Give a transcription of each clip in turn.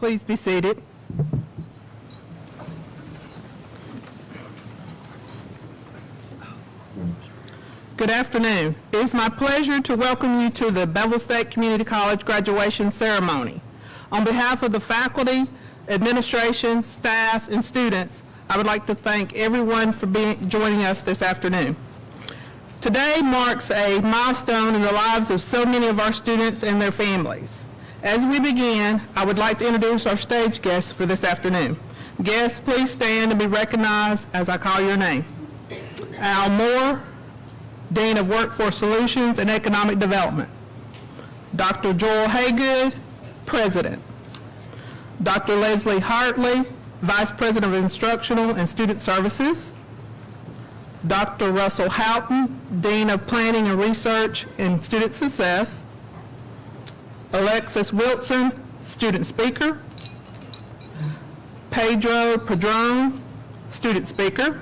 Please be seated. Good afternoon. It is my pleasure to welcome you to the Bevill State Community College graduation ceremony. On behalf of the faculty, administration, staff, and students, I would like to thank everyone for joining us this afternoon. Today marks a milestone in the lives of so many of our students and their families. As we begin, I would like to introduce our stage guests for this afternoon. Guests, please stand and be recognized as I call your name. Al Moore, Dean of Workforce Solutions and Economic Development. Dr. Joel Haygood, President. Dr. Leslie Hartley, Vice President of Instructional and Student Services. Dr. Russell Houghton, Dean of Planning and Research and Student Success. Alexis Wilson, Student Speaker. Pedro Padron, Student Speaker.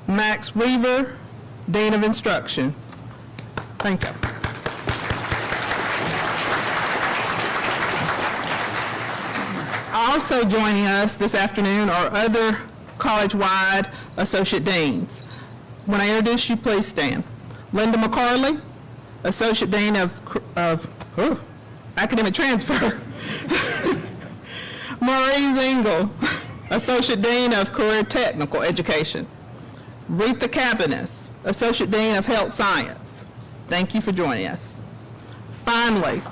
Max Weaver, Dean of Instruction. Thank you. Also joining us this afternoon are other college-wide associate deans. When I introduce you, please stand. Linda McCarley, Associate Dean of Academic Transfer. Maureen Engel, Associate Dean of Career Technical Education. Retha Cabanis, Associate Dean of Health Science. Thank you for joining us. Finally,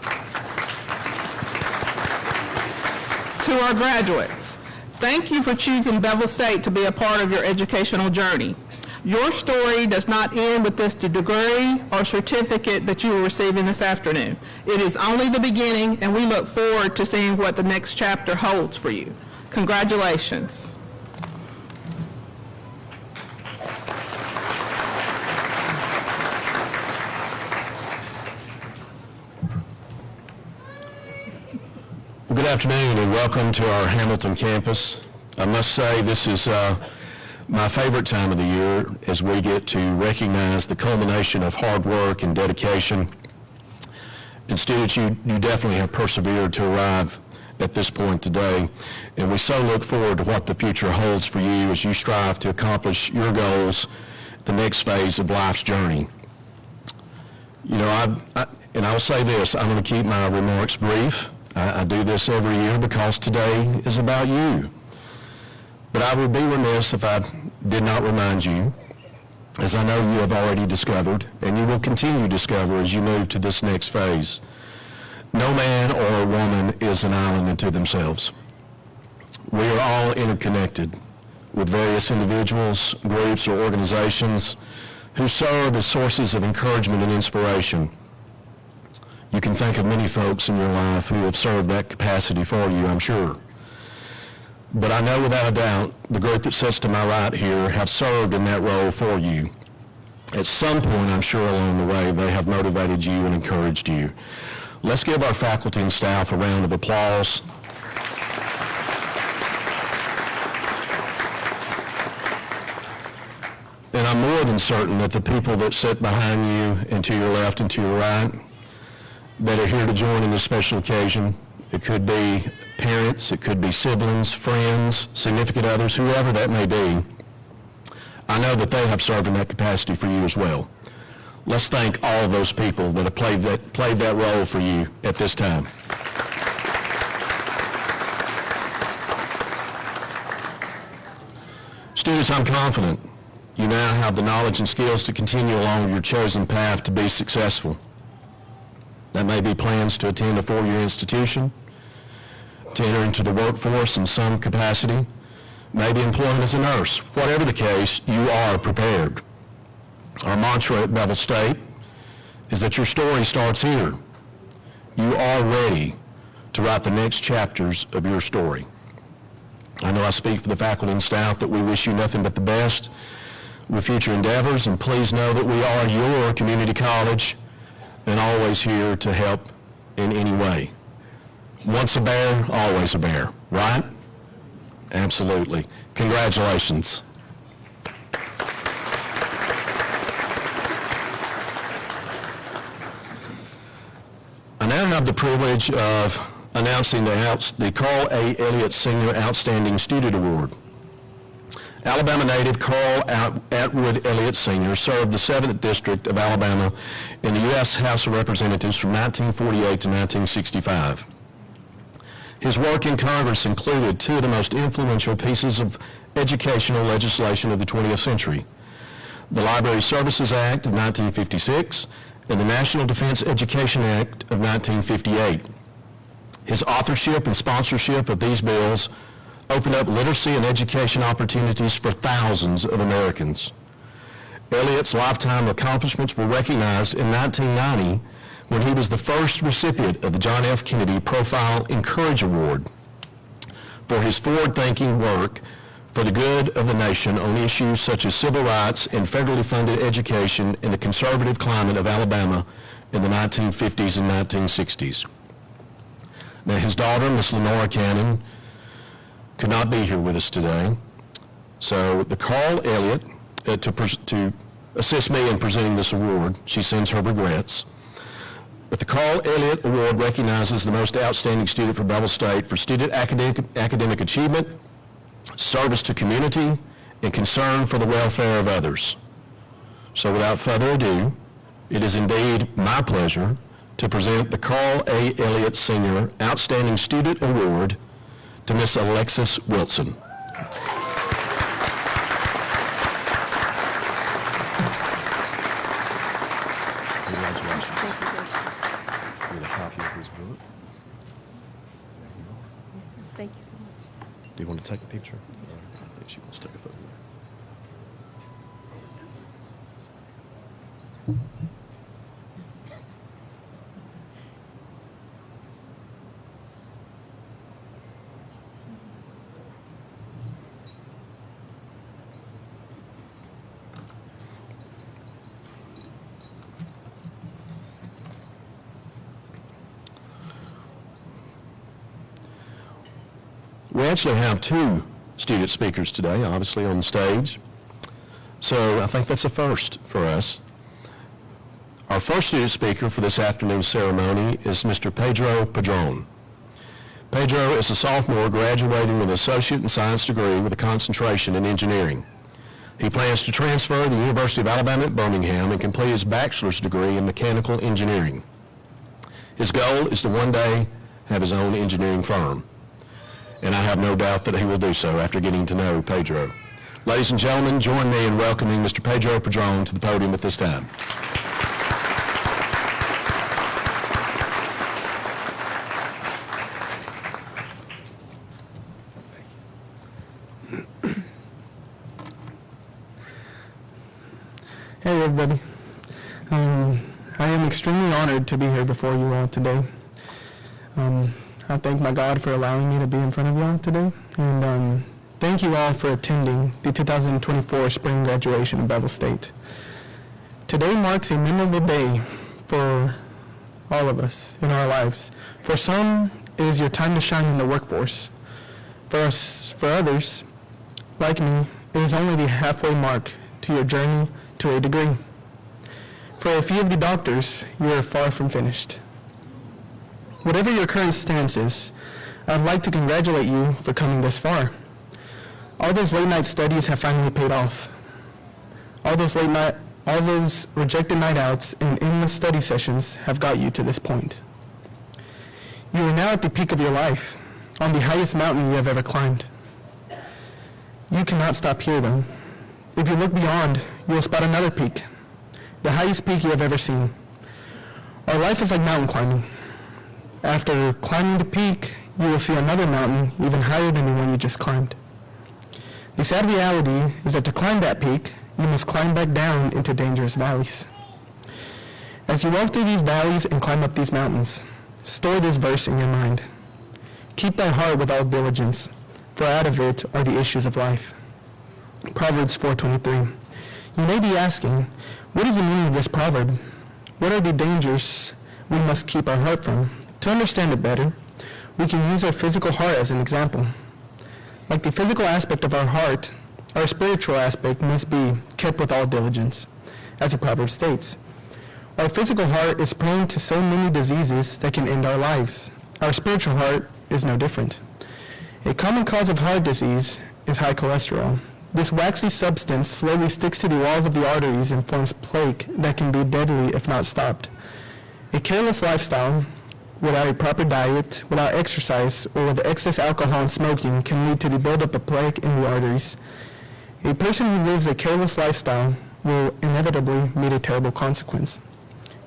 to our graduates, thank you for choosing Bevill State to be a part of your educational journey. Your story does not end with this degree or certificate that you are receiving this afternoon. It is only the beginning, and we look forward to seeing what the next chapter holds for you. Congratulations. Good afternoon and welcome to our Hamilton campus. I must say this is my favorite time of the year as we get to recognize the culmination of hard work and dedication. And students, you definitely have persevered to arrive at this point today. And we so look forward to what the future holds for you as you strive to accomplish your goals, the next phase of life's journey. You know, and I will say this, I'm going to keep my remarks brief. I do this every year because today is about you. But I would be remiss if I did not remind you, as I know you have already discovered, and you will continue to discover as you move to this next phase. No man or a woman is an island unto themselves. We are all interconnected with various individuals, groups, or organizations who serve as sources of encouragement and inspiration. You can think of many folks in your life who have served that capacity for you, I'm sure. But I know without a doubt, the group that sits to my right here have served in that role for you. At some point, I'm sure along the way, they have motivated you and encouraged you. Let's give our faculty and staff a round of applause. And I'm more than certain that the people that sit behind you and to your left and to your right that are here to join in this special occasion, it could be parents, it could be siblings, friends, significant others, whoever that may be. I know that they have served in that capacity for you as well. Let's thank all of those people that have played that role for you at this time. Students, I'm confident you now have the knowledge and skills to continue along your chosen path to be successful. That may be plans to attend a four-year institution, to enter into the workforce in some capacity, maybe employment as a nurse. Whatever the case, you are prepared. Our mantra at Bevill State is that your story starts here. You are ready to write the next chapters of your story. I know I speak for the faculty and staff that we wish you nothing but the best with future endeavors, and please know that we are your community college and always here to help in any way. Once a bear, always a bear, right? Absolutely. Congratulations. I now have the privilege of announcing the Carl A. Elliott Senior Outstanding Student Award. Alabama native Carl Atwood Elliott Sr. served the 7th District of Alabama in the U.S. House of Representatives from 1948 to 1965. His work in Congress included two of the most influential pieces of educational legislation of the 20th century, the Library Services Act of 1956 and the National Defense Education Act of 1958. His authorship and sponsorship of these bills opened up literacy and education opportunities for thousands of Americans. Elliott's lifetime accomplishments were recognized in 1990 when he was the first recipient of the John F. Kennedy Profile Encourage Award for his forward-thinking work for the good of the nation on issues such as civil rights and federally funded education in the conservative climate of Alabama in the 1950s and 1960s. Now, his daughter, Miss Lenora Cannon, could not be here with us today. So the Carl Elliott, to assist me in presenting this award, she sends her regrets. But the Carl Elliott Award recognizes the most outstanding student for Bevill State for student academic achievement, service to community, and concern for the welfare of others. So without further ado, it is indeed my pleasure to present the Carl A. Elliott Sr. Outstanding Student Award to Miss Alexis Wilson. Congratulations. Get a copy of his book. Thank you so much. Do you want to take a picture? I think she wants to take a photo. We actually have two student speakers today, obviously on the stage. So I think that's a first for us. Our first student speaker for this afternoon's ceremony is Mr. Pedro Padron. Pedro is a sophomore graduating with an associate in science degree with a concentration in engineering. He plans to transfer to the University of Alabama at Birmingham and complete his bachelor's degree in mechanical engineering. His goal is to one day have his own engineering firm, and I have no doubt that he will do so after getting to know Pedro. Ladies and gentlemen, join me in welcoming Mr. Pedro Padron to the podium at this time. Hey everybody. I am extremely honored to be here before you all today. I thank my God for allowing me to be in front of you all today, and thank you all for attending the 2024 spring graduation of Bevill State. Today marks a memorable day for all of us in our lives. For some, it is your time to shine in the workforce. For others, like me, it is only the halfway mark to your journey to a degree. For a few of the doctors, you are far from finished. Whatever your current stance is, I'd like to congratulate you for coming this far. All those late night studies have finally paid off. All those rejected night outs and endless study sessions have got you to this point. You are now at the peak of your life, on the highest mountain you have ever climbed. You cannot stop here though. If you look beyond, you will spot another peak, the highest peak you have ever seen. Our life is like mountain climbing. After climbing the peak, you will see another mountain even higher than the one you just climbed. The sad reality is that to climb that peak, you must climb back down into dangerous valleys. As you walk through these valleys and climb up these mountains, store this verse in your mind. Keep thy heart with all diligence, for out of it are the issues of life. Proverbs 4:23. You may be asking, what is the meaning of this proverb? What are the dangers we must keep our heart from? To understand it better, we can use our physical heart as an example. Like the physical aspect of our heart, our spiritual aspect must be kept with all diligence, as the proverb states. Our physical heart is prone to so many diseases that can end our lives, Our spiritual heart is no different. A common cause of heart disease is high cholesterol. This waxy substance slowly sticks to the walls of the arteries and forms plaque that can be deadly if not stopped. A careless lifestyle, without a proper diet, without exercise, or with excess alcohol and smoking can lead to the buildup of plaque in the arteries. A person who lives a careless lifestyle will inevitably meet a terrible consequence.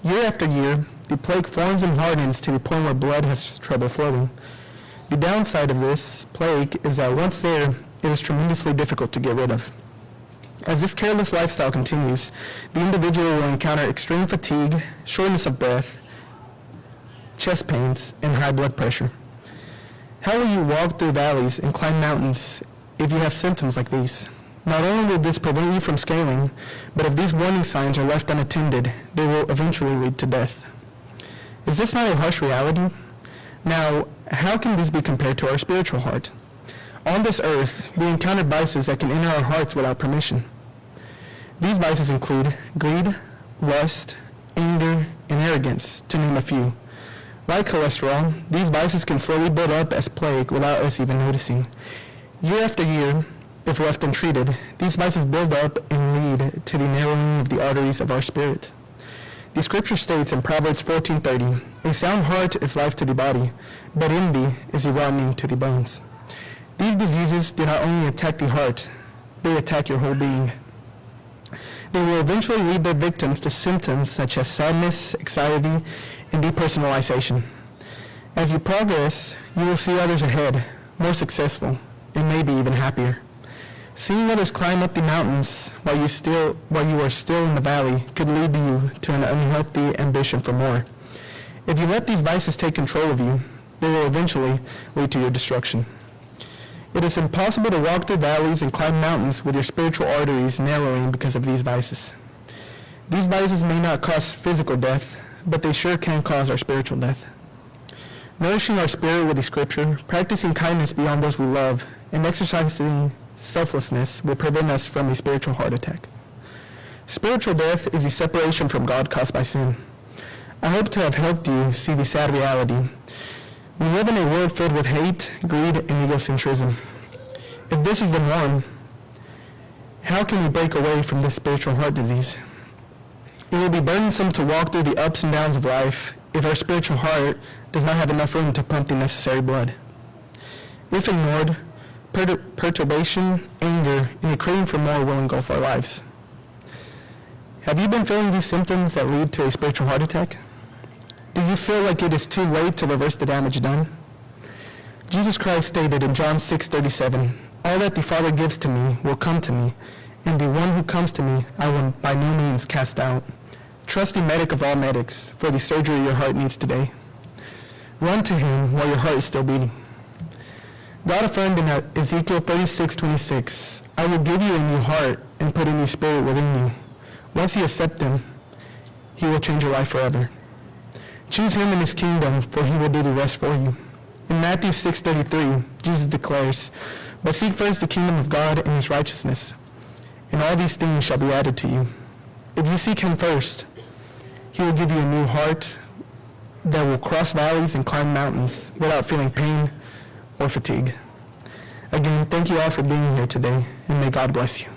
Year after year, the plaque forms and hardens to the point where blood has trouble flowing. The downside of this plaque is that once there, it is tremendously difficult to get rid of. As this careless lifestyle continues, the individual will encounter extreme fatigue, shortness of breath, chest pains, and high blood pressure. How will you walk through valleys and climb mountains if you have symptoms like these? Not only will this prevent you from scaling, but if these warning signs are left unattended, they will eventually lead to death. Is this not a harsh reality? Now, how can this be compared to our spiritual heart? On this earth, we encounter vices that can enter our hearts without permission. These vices include greed, lust, anger, and arrogance, to name a few. Like cholesterol, these vices can slowly build up as plague without us even noticing. Year after year, if left untreated, these vices build up and lead to the narrowing of the arteries of our spirit. The scripture states in Proverbs 14:30, "A sound heart is life to the body, but envy is a rotting to the bones." These diseases do not only attack the heart, they attack your whole being. They will eventually lead their victims to symptoms such as sadness, anxiety, and depersonalization. As you progress, you will see others ahead, more successful, and maybe even happier. Seeing others climb up the mountains while you are still in the valley could lead you to an unhealthy ambition for more. If you let these vices take control of you, they will eventually lead to your destruction. It is impossible to walk through valleys and climb mountains with your spiritual arteries narrowing because of these vices. These vices may not cause physical death, but they sure can cause our spiritual death. Nourishing our spirit with the scripture, practicing kindness beyond those we love, and exercising selflessness will prevent us from a spiritual heart attack. Spiritual death is the separation from God caused by sin. I hope to have helped you see the sad reality. We live in a world filled with hate, greed, and egocentrism. If this is the norm, how can we break away from this spiritual heart disease? It will be burdensome to walk through the ups and downs of life if our spiritual heart does not have enough room to pump the necessary blood. If ignored, perturbation, anger, and a craving for more will engulf our lives. Have you been feeling these symptoms that lead to a spiritual heart attack? Do you feel like it is too late to reverse the damage done? Jesus Christ stated in John 6:37, "All that the Father gives to me will come to me, and the one who comes to me I will by no means cast out." Trust the medic of all medics for the surgery your heart needs today. Run to him while your heart is still beating. God affirmed in Ezekiel 36:26, "I will give you a new heart and put a new spirit within you." Once you accept him, he will change your life forever. Choose him and his kingdom, for he will do the rest for you. In Matthew 6:33, Jesus declares, "But seek first the kingdom of God and his righteousness, and all these things shall be added to you." If you seek him first, he will give you a new heart that will cross valleys and climb mountains without feeling pain or fatigue. Again, thank you all for being here today, and may God bless you.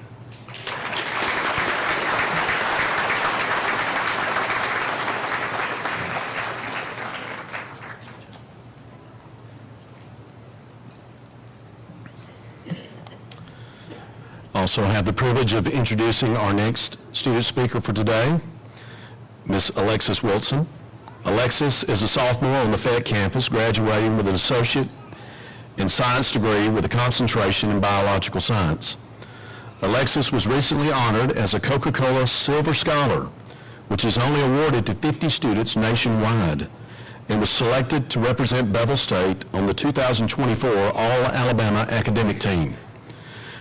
Also have the privilege of introducing our next student speaker for today, Miss Alexis Wilson. Alexis is a sophomore on the Fayette campus, graduating with an associate in science degree with a concentration in biological science. Alexis was recently honored as a Coca-Cola Silver Scholar, which is only awarded to 50 students nationwide, and was selected to represent Bevill State on the 2024 All-Alabama Academic Team.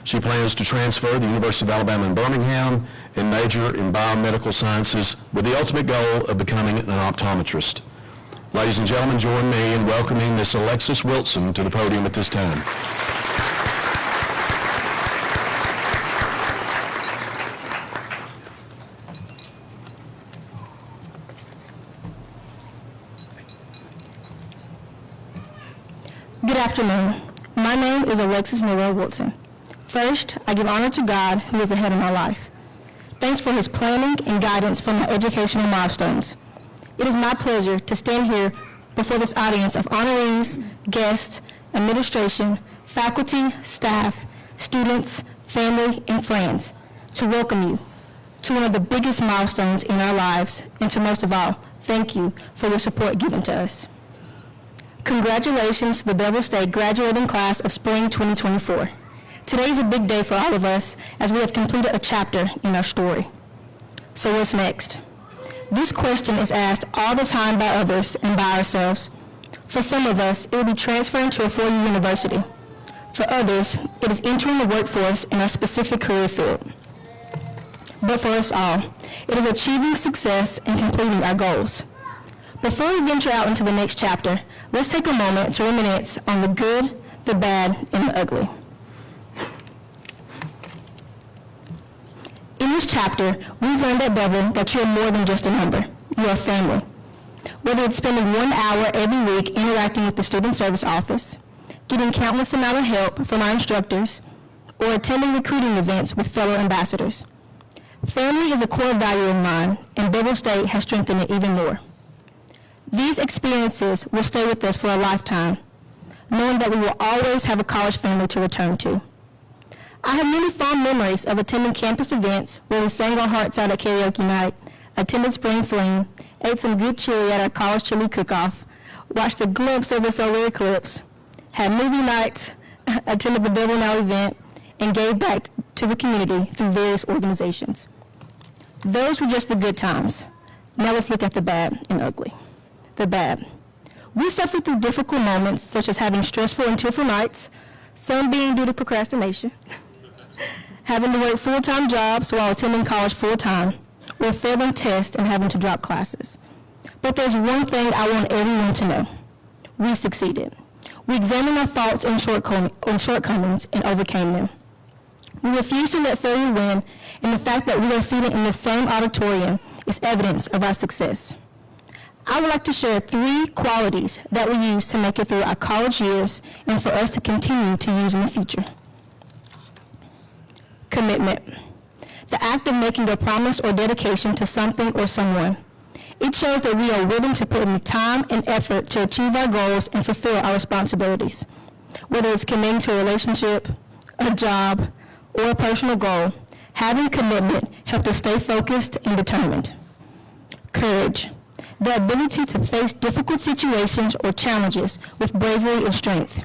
She plans to transfer to the University of Alabama in Birmingham and major in biomedical sciences with the ultimate goal of becoming an optometrist. Ladies and gentlemen, join me in welcoming Miss Alexis Wilson to the podium at this time. afternoon. My name is Alexis Noel Wilson. First, I give honor to God, who is the head of my life. Thanks for his planning and guidance for my educational milestones. It is my pleasure to stand here before this audience of honorees, guests, administration, faculty, staff, students, family, and friends to welcome you to one of the biggest milestones in our lives, and to most of all, thank you for your support given to us. Congratulations to the Bevill State graduating class of spring 2024. Today is a big day for all of us as we have completed a chapter in our story. So what's next? This question is asked all the time by others and by ourselves. For some of us, it will be transferring to a four-year university. For others, it is entering the workforce in a specific career field. But for us all, it is achieving success and completing our goals. Before we venture out into the next chapter, let's take a moment to reminisce on the good, the bad, and the ugly. In this chapter, we've learned at Bevill that you're more than just a number. You're a family. Whether it's spending 1 hour every week interacting with the Student Service Office, getting countless amount of help from our instructors, or attending recruiting events with fellow ambassadors. Family is a core value of mine, and Bevill State has strengthened it even more. These experiences will stay with us for a lifetime, knowing that we will always have a college family to return to. I have many fond memories of attending campus events where we sang our hearts out at karaoke night, attended spring fling, ate some good chili at our college chili cook-off, watched a glimpse of the solar eclipse, had movie nights, attended the Bevill Now event, and gave back to the community through various organizations. Those were just the good times. Now let's look at the bad and ugly. The bad. We suffered through difficult moments such as having stressful and tearful nights, some being due to procrastination, having to work full-time jobs while attending college full-time, or failing tests and having to drop classes. But there's one thing I want everyone to know. We succeeded. We examined our faults and shortcomings and overcame them. We refused to let failure win, and the fact that we are seated in the same auditorium is evidence of our success. I would like to share 3 qualities that we use to make it through our college years and for us to continue to use in the future. Commitment. The act of making a promise or dedication to something or someone. It shows that we are willing to put in the time and effort to achieve our goals and fulfill our responsibilities. Whether it's committing to a relationship, a job, or a personal goal, having commitment helps us stay focused and determined. Courage. The ability to face difficult situations or challenges with bravery and strength.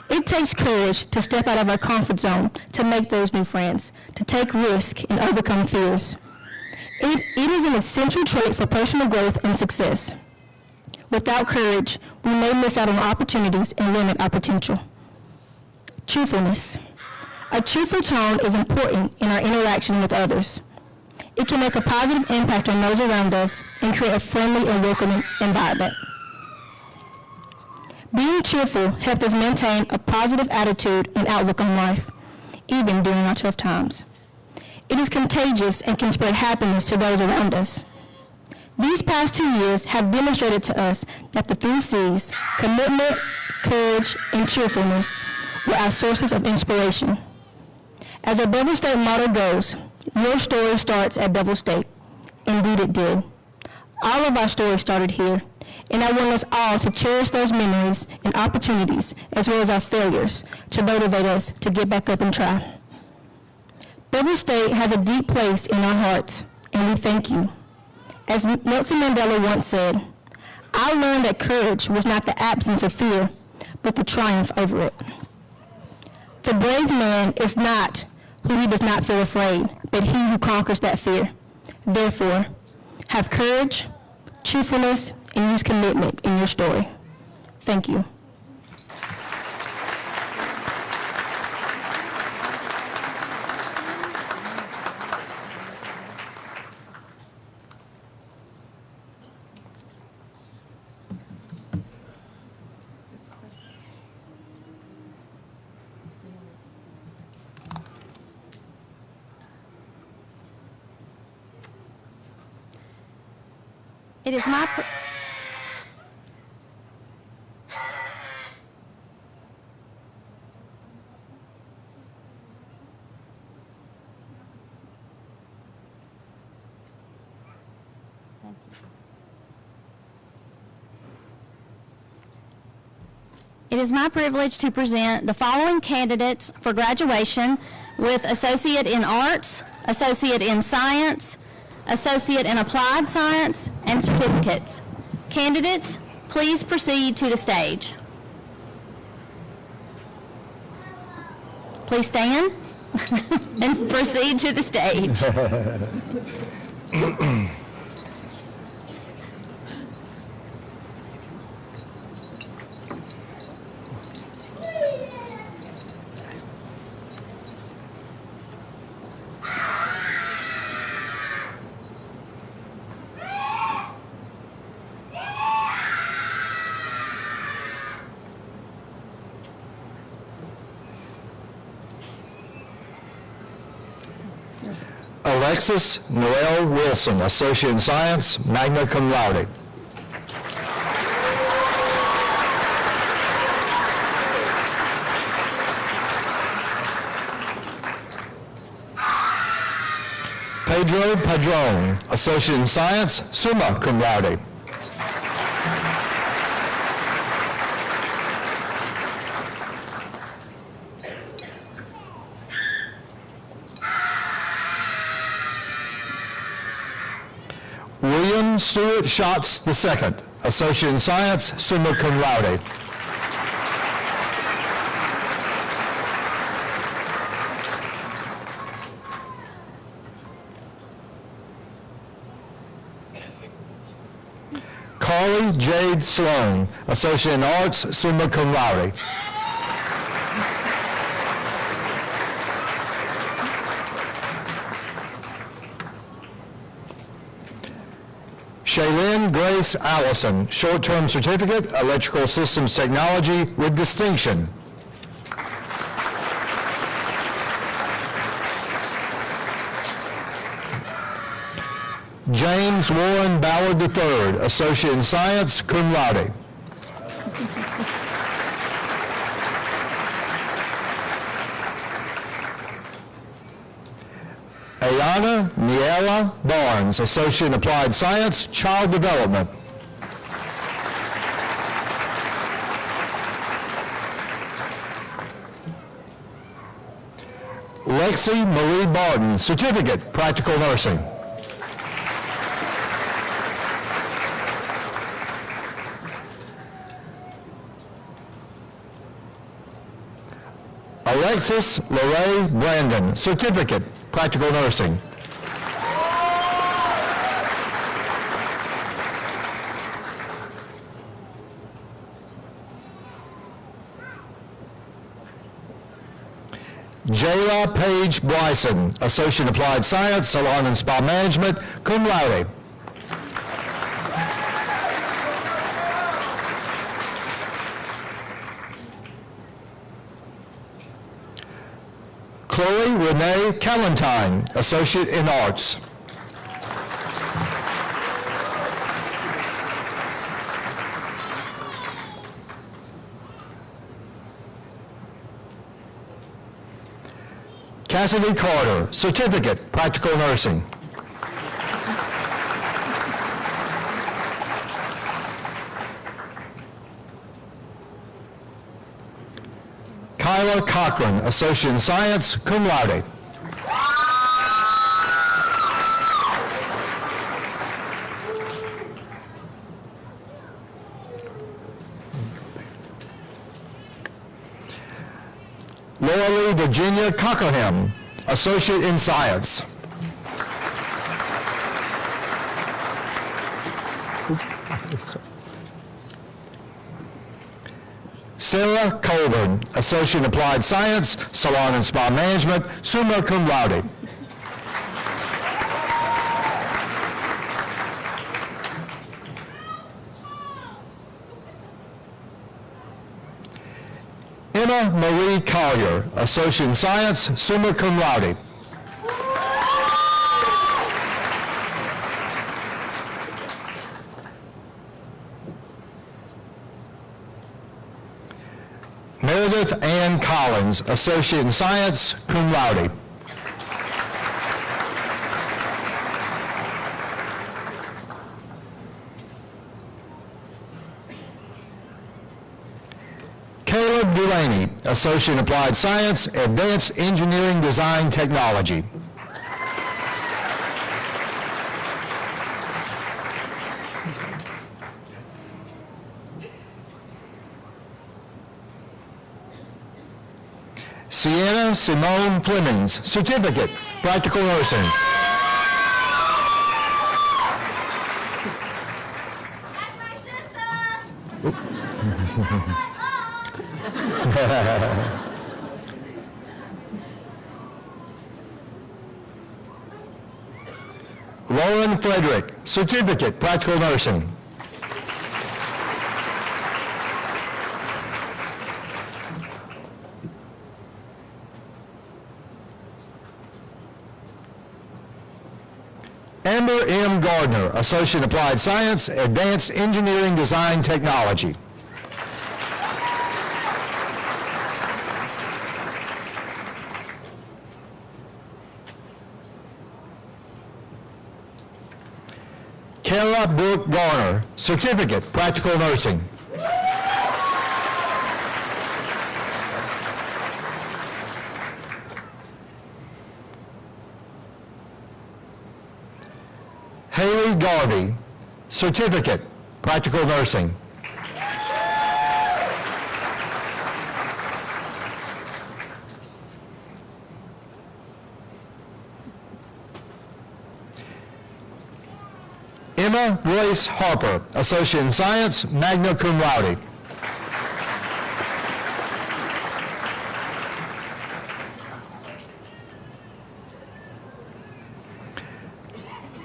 It takes courage to step out of our comfort zone to make those new friends, to take risks and overcome fears. It is an essential trait for personal growth and success. Without courage, we may miss out on opportunities and limit our potential. Truthfulness. A truthful tone is important in our interaction with others. It can make a positive impact on those around us and create a friendly and welcoming environment. Being cheerful helps us maintain a positive attitude and outlook on life, even during our tough times. It is contagious and can spread happiness to those around us. These past 2 years have demonstrated to us that the 3 C's, commitment, courage, and cheerfulness, were our sources of inspiration. As our Bevill State motto goes, your story starts at Bevill State. Indeed it did. All of our stories started here, and I want us all to cherish those memories and opportunities as well as our failures to motivate us to get back up and try. Bevill State has a deep place in our hearts, and we thank you. As Nelson Mandela once said, I learned that courage was not the absence of fear, but the triumph over it. The brave man is not who he does not feel afraid, but he who conquers that fear. Therefore, have courage, cheerfulness, and use commitment in your story. Thank you. microphone. It is my privilege to present the following candidates for graduation with Associate in Arts, Associate in Science, Associate in Applied Science, and certificates. Candidates, please proceed to the stage. Please stand and proceed to the stage. Alexis Noel Wilson, Associate in Science, magna cum laude. Pedro Padron, Associate in Science, summa cum laude. William Stewart Schatz II, Associate in Science, summa cum laude. Carly Jade Sloan, Associate in Arts, summa cum laude. Shaylin Grace Allison, short-term certificate, Electrical Systems Technology with distinction. James Warren Ballard III, Associate in Science, cum laude. Ayana Niela Barnes, Associate in Applied Science, Child Development. Lexi Marie Barton, Certificate, Practical Nursing. Alexis Lorraine Brandon, Certificate, Practical Nursing. Jayla Page Bryson, Associate in Applied Science, Salon and Spa Management, cum laude. Chloe Renee Callentine, Associate in Arts. Cassidy Carter, Certificate, Practical Nursing. Kyla Cochran, Associate in Science, cum laude. Laura Lee Virginia Cockerham, Associate in Science. Sarah Colburn, Associate in Applied Science, Salon and Spa Management, summa cum laude. Emma Marie Collier, Associate in Science, summa cum laude. Meredith Ann Collins, Associate in Science, cum laude. Caleb Delaney, Associate in Applied Science, Advanced Engineering Design Technology. Sienna Simone Flemings, Certificate, Practical Nursing. Lauren Frederick, Certificate, Practical Nursing. Amber M. Gardner, Associate in Applied Science, Advanced Engineering Design Technology. Kara Brooke Garner, Certificate, Practical Nursing. Haley Garvey, Certificate, Practical Nursing. Emma Grace Harper, Associate in Science, magna cum laude.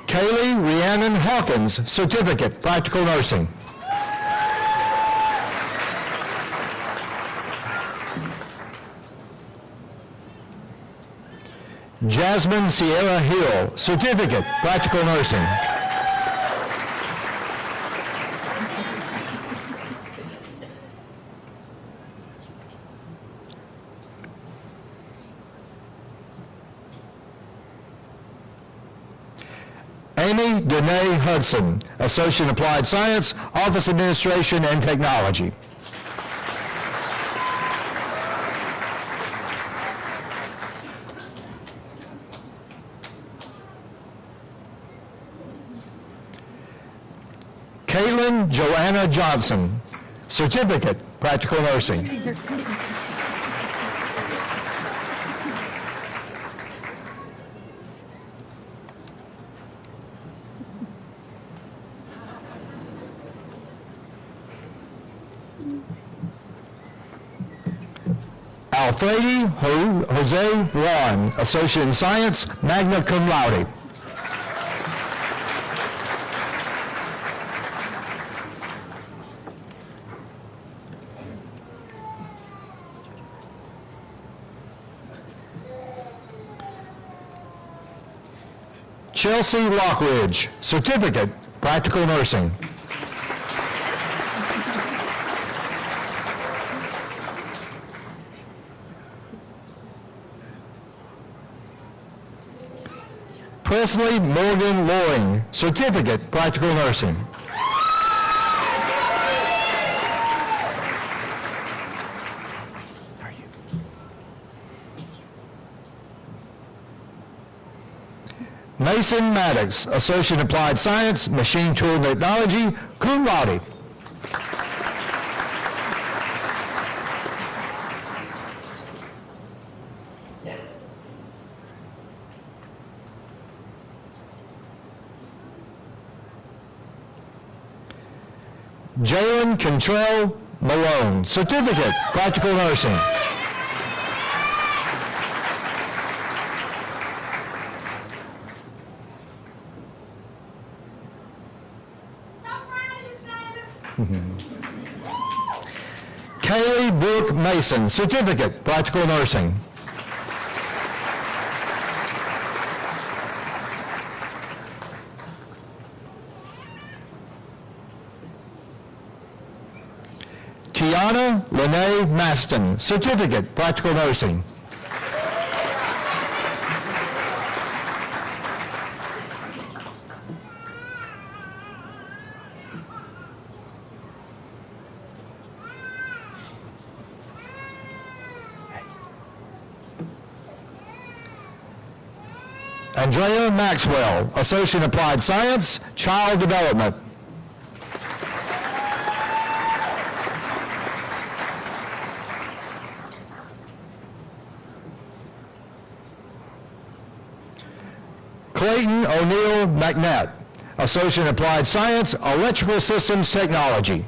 Kaylee Rhiannon Hawkins, Certificate, Practical Nursing. Jasmine Sierra Hill, Certificate, Practical Nursing. Amy Danae Hudson, Associate in Applied Science, Office Administration and Technology. Caitlin Joanna Johnson, Certificate, Practical Nursing. Alfredi Jose Juan, Associate in Science, magna cum laude. Chelsea Lockridge, Certificate, Practical Nursing. Presley Morgan Loring, Certificate, Practical Nursing. Mason Maddox, Associate in Applied Science, Machine Tool Technology, cum laude. Jalen Cantrell Malone, Certificate, Practical Nursing. Kaylee Brooke Mason, Certificate, Practical Nursing. Tiana Lene Maston, Certificate, Practical Nursing. Andrea Maxwell, Associate in Applied Science, Child Development. Clayton O'Neill McNatt, Associate in Applied Science, Electrical Systems Technology.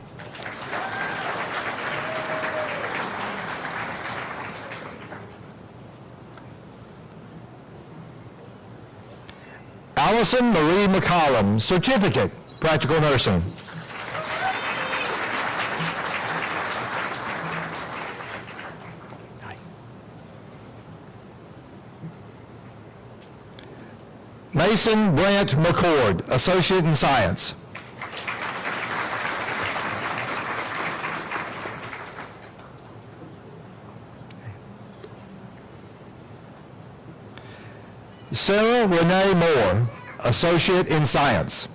Allison Marie McCollum, Certificate, Practical Nursing. Mason Brant McCord, Associate in Science. Sarah Renee Moore, Associate in Science.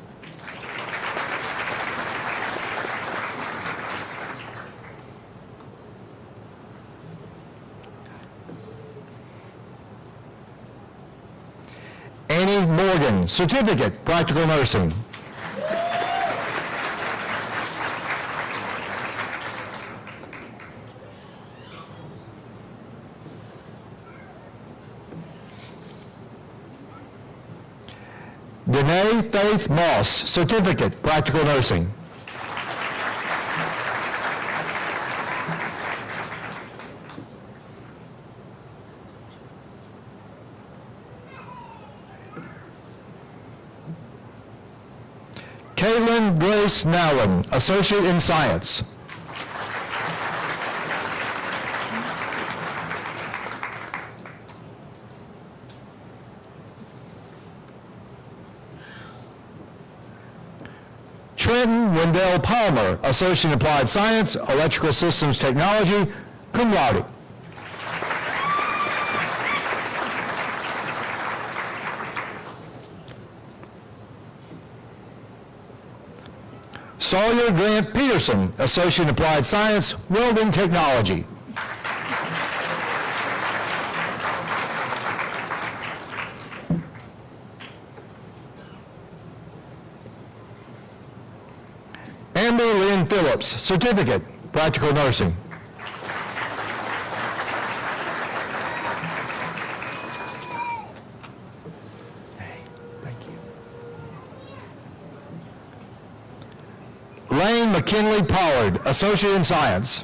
Annie Morgan, Certificate, Practical Nursing. Danae Faith Moss, Certificate, Practical Nursing. Kaylin Grace Nowlin, Associate in Science. Trenton Wendell Palmer, Associate in Applied Science, Electrical Systems Technology, cum laude. Sawyer Grant Peterson, Associate in Applied Science, Welding Technology. Amber Lynn Phillips, Certificate, Practical Nursing. Lane McKinley Pollard, Associate in Science.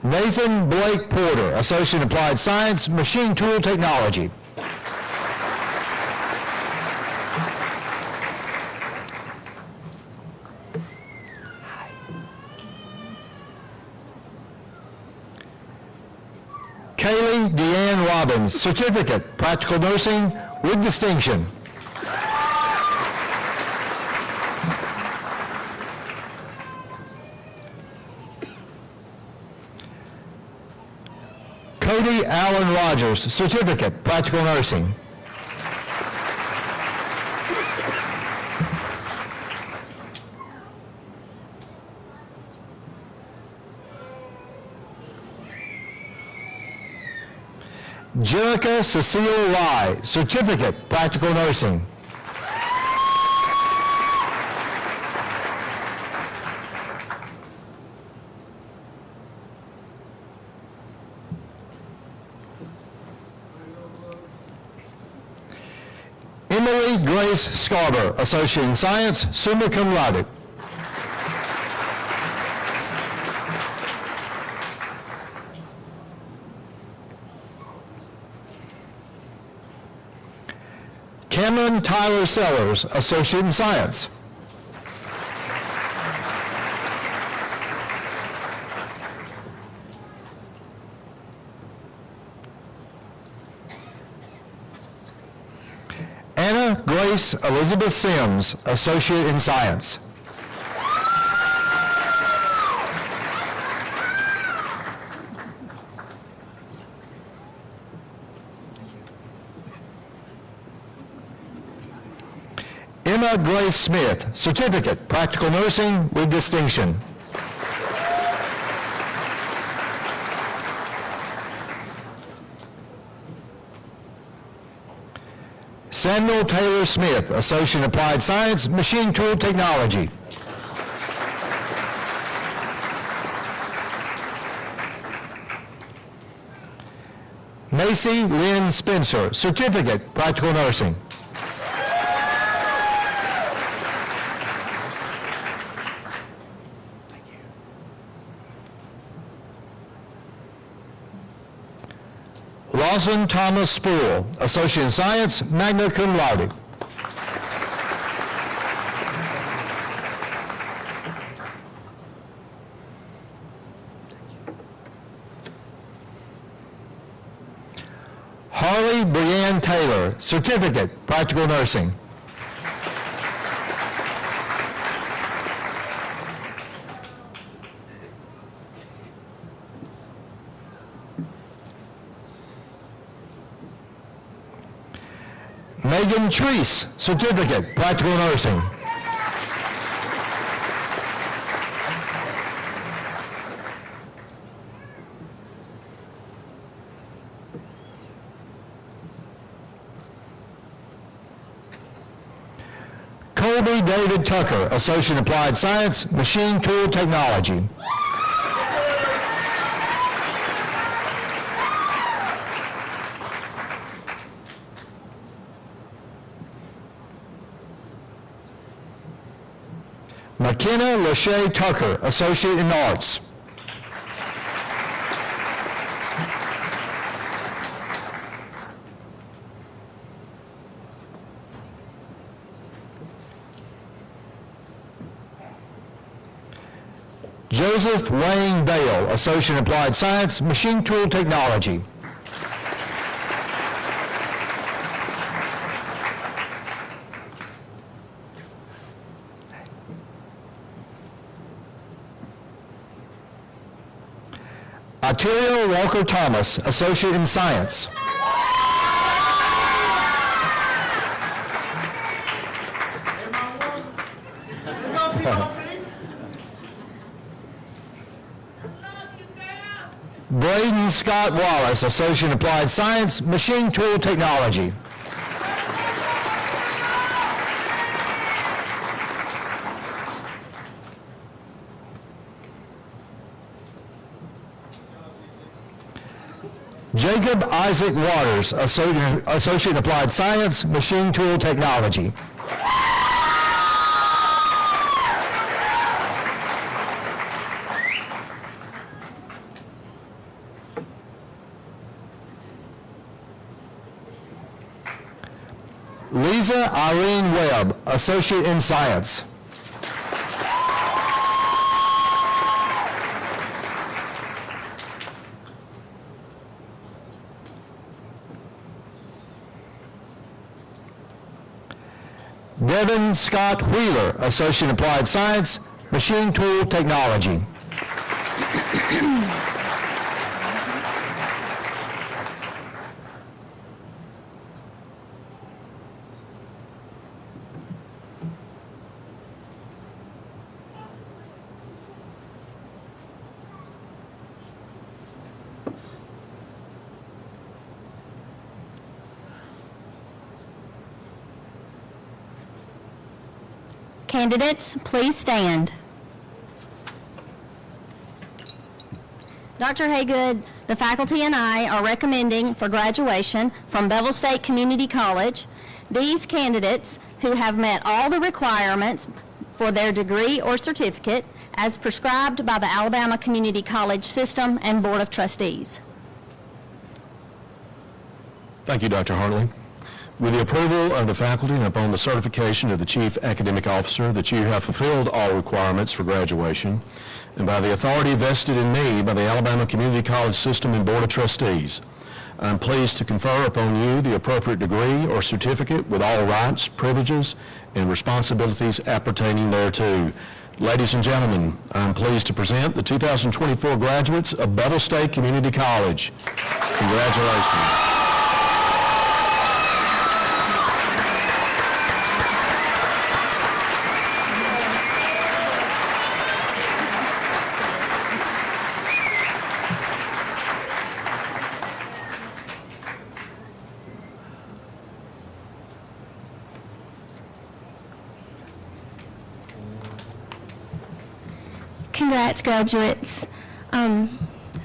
Nathan Blake Porter, Associate in Applied Science, Machine Tool Technology. Kaylee Deanne Robbins, Certificate, Practical Nursing with Distinction. Cody Allen Rogers, Certificate, Practical Nursing. Jerica Cecile Lai, Certificate, Practical Nursing. Emily Grace Scarborough, Associate in Science, summa cum laude. Cameron Tyler Sellers, Associate in Science. Anna Grace Elizabeth Sims, Associate in Science. Emma Sarah Grace Smith, Certificate, Practical Nursing with Distinction. Samuel Taylor Smith, Associate in Applied Science, Machine Tool Technology. Macy Lynn Spencer, Certificate, Practical Nursing. Lawson Thomas Spool, Associate in Science, magna cum laude. Harley Brianne Taylor, Certificate, Practical Nursing. Megan Treese, Certificate, Practical Nursing. Colby David Tucker, Associate in Applied Science, Machine Tool Technology. McKenna Lachey Tucker, Associate in Arts. Joseph Wayne Dale, Associate in Applied Science, Machine Tool Technology. Arterio Walker Thomas, Associate in Science. Braden Scott Wallace, Associate in Applied Science, Machine Tool Technology. Jacob Isaac Waters, Associate in Applied Science, Machine Tool Technology. Lisa Irene Webb, Associate in Science. Devin Scott Wheeler, Associate in Applied Science, Machine Tool Technology. Candidates, please stand. Dr. Haygood, the faculty and I are recommending for graduation from Bevill State Community College these candidates who have met all the requirements for their degree or certificate as prescribed by the Alabama Community College System and Board of Trustees. Thank you, Dr. Hartley. With the approval of the faculty and upon the certification of the Chief Academic Officer that you have fulfilled all requirements for graduation, and by the authority vested in me by the Alabama Community College System and Board of Trustees, I'm pleased to confer upon you the appropriate degree or certificate with all rights, privileges, and responsibilities appertaining thereto. Ladies and gentlemen, I'm pleased to present the 2024 graduates of Bevill State Community College. Congratulations. Congrats, graduates. I'm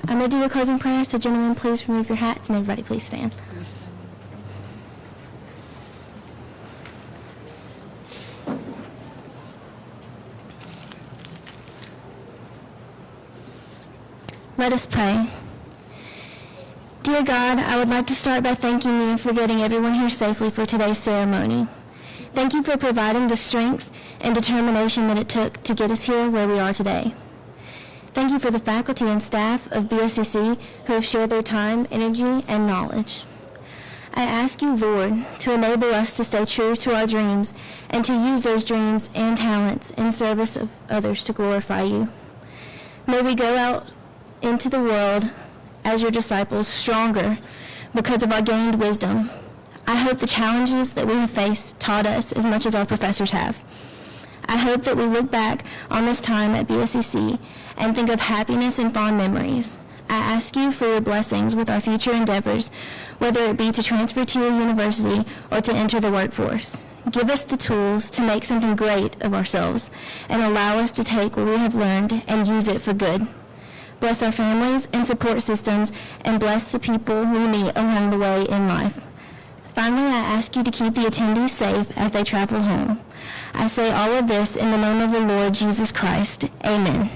going to do the closing prayer, so gentlemen, please remove your hats, and everybody please stand. Let us pray. Dear God, I would like to start by thanking you for getting everyone here safely for today's ceremony. Thank you for providing the strength and determination that it took to get us here where we are today. Thank you for the faculty and staff of BSCC who have shared their time, energy, and knowledge. I ask you, Lord, to enable us to stay true to our dreams and to use those dreams and talents in service of others to glorify you. May we go out into the world as your disciples stronger because of our gained wisdom. I hope the challenges that we have faced taught us as much as our professors have. I hope that we look back on this time at BSCC and think of happiness and fond memories. I ask you for your blessings with our future endeavors, whether it be to transfer to your university or to enter the workforce. Give us the tools to make something great of ourselves and allow us to take what we have learned and use it for good. Bless our families and support systems, and bless the people we meet along the way in life. Finally, I ask you to keep the attendees safe as they travel home. I say all of this in the name of the Lord Jesus Christ. Amen.